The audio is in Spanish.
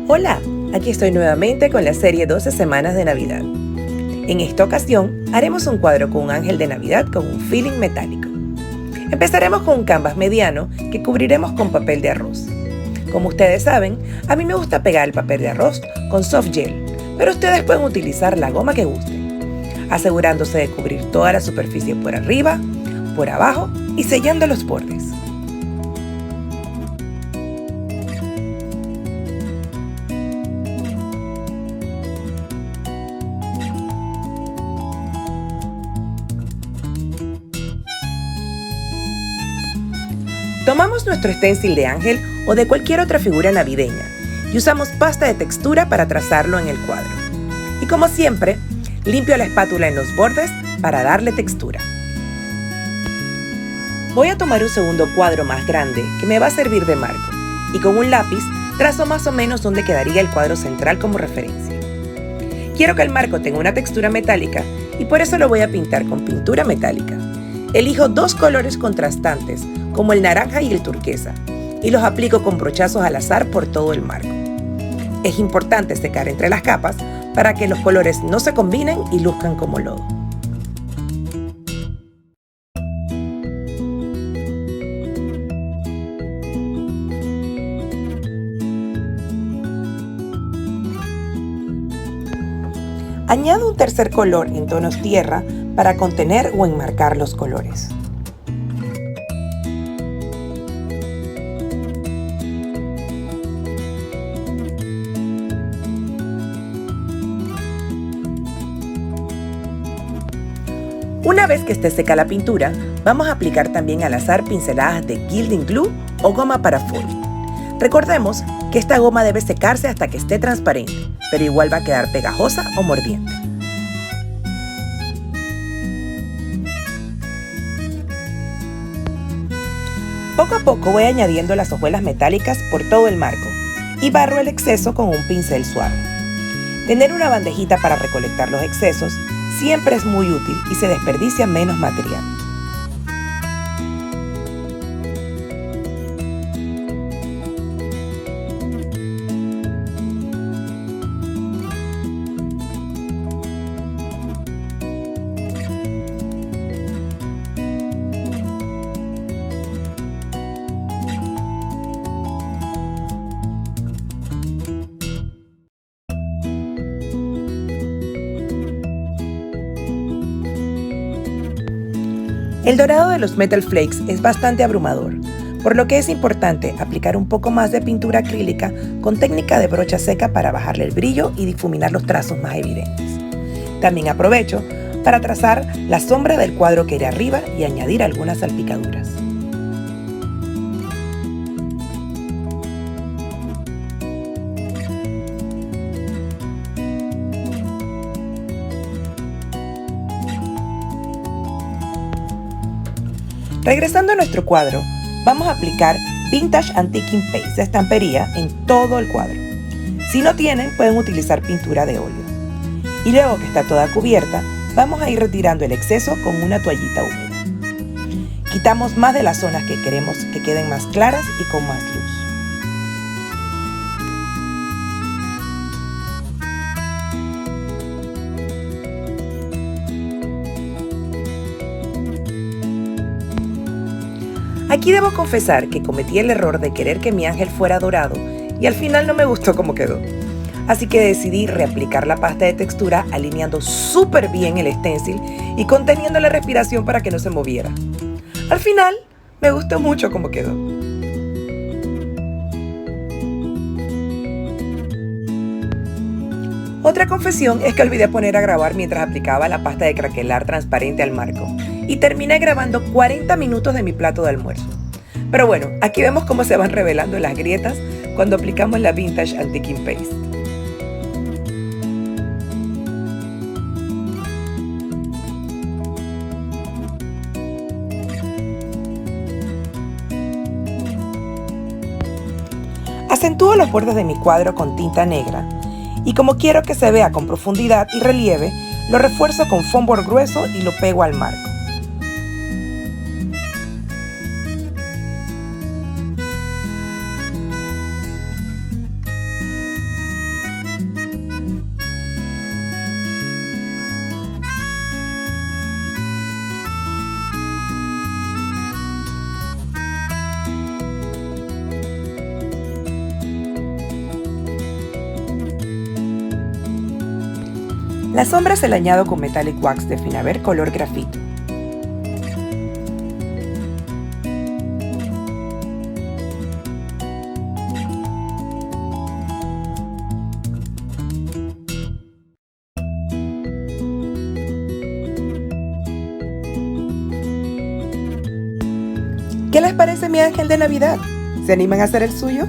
Hola, aquí estoy nuevamente con la serie 12 semanas de Navidad. En esta ocasión haremos un cuadro con un ángel de Navidad con un feeling metálico. Empezaremos con un canvas mediano que cubriremos con papel de arroz. Como ustedes saben, a mí me gusta pegar el papel de arroz con soft gel, pero ustedes pueden utilizar la goma que gusten, asegurándose de cubrir toda la superficie por arriba, por abajo y sellando los bordes. Tomamos nuestro stencil de ángel o de cualquier otra figura navideña y usamos pasta de textura para trazarlo en el cuadro. Y como siempre, limpio la espátula en los bordes para darle textura. Voy a tomar un segundo cuadro más grande que me va a servir de marco y con un lápiz trazo más o menos donde quedaría el cuadro central como referencia. Quiero que el marco tenga una textura metálica y por eso lo voy a pintar con pintura metálica. Elijo dos colores contrastantes, como el naranja y el turquesa, y los aplico con brochazos al azar por todo el marco. Es importante secar entre las capas para que los colores no se combinen y luzcan como lodo. Añado un tercer color en tonos tierra para contener o enmarcar los colores. Una vez que esté seca la pintura, vamos a aplicar también al azar pinceladas de Gilding Glue o goma para foil. Recordemos que esta goma debe secarse hasta que esté transparente, pero igual va a quedar pegajosa o mordiente. Poco a poco voy añadiendo las hojuelas metálicas por todo el marco y barro el exceso con un pincel suave. Tener una bandejita para recolectar los excesos siempre es muy útil y se desperdicia menos material. El dorado de los metal flakes es bastante abrumador, por lo que es importante aplicar un poco más de pintura acrílica con técnica de brocha seca para bajarle el brillo y difuminar los trazos más evidentes. También aprovecho para trazar la sombra del cuadro que irá arriba y añadir algunas salpicaduras. Regresando a nuestro cuadro, vamos a aplicar Vintage Antiquing Paste de estampería en todo el cuadro. Si no tienen, pueden utilizar pintura de óleo. Y luego que está toda cubierta, vamos a ir retirando el exceso con una toallita húmeda. Quitamos más de las zonas que queremos que queden más claras y con más luz. Aquí debo confesar que cometí el error de querer que mi ángel fuera dorado y al final no me gustó cómo quedó. Así que decidí reaplicar la pasta de textura alineando súper bien el stencil y conteniendo la respiración para que no se moviera. Al final me gustó mucho cómo quedó. Otra confesión es que olvidé poner a grabar mientras aplicaba la pasta de craquelar transparente al marco y terminé grabando 40 minutos de mi plato de almuerzo. Pero bueno, aquí vemos cómo se van revelando las grietas cuando aplicamos la Vintage Antiquing Paste. Acentúo los bordes de mi cuadro con tinta negra y como quiero que se vea con profundidad y relieve, lo refuerzo con foam board grueso y lo pego al marco. La sombra se la añado con Metallic Wax de Finaver color grafito. ¿Qué les parece mi ángel de Navidad? ¿Se animan a hacer el suyo?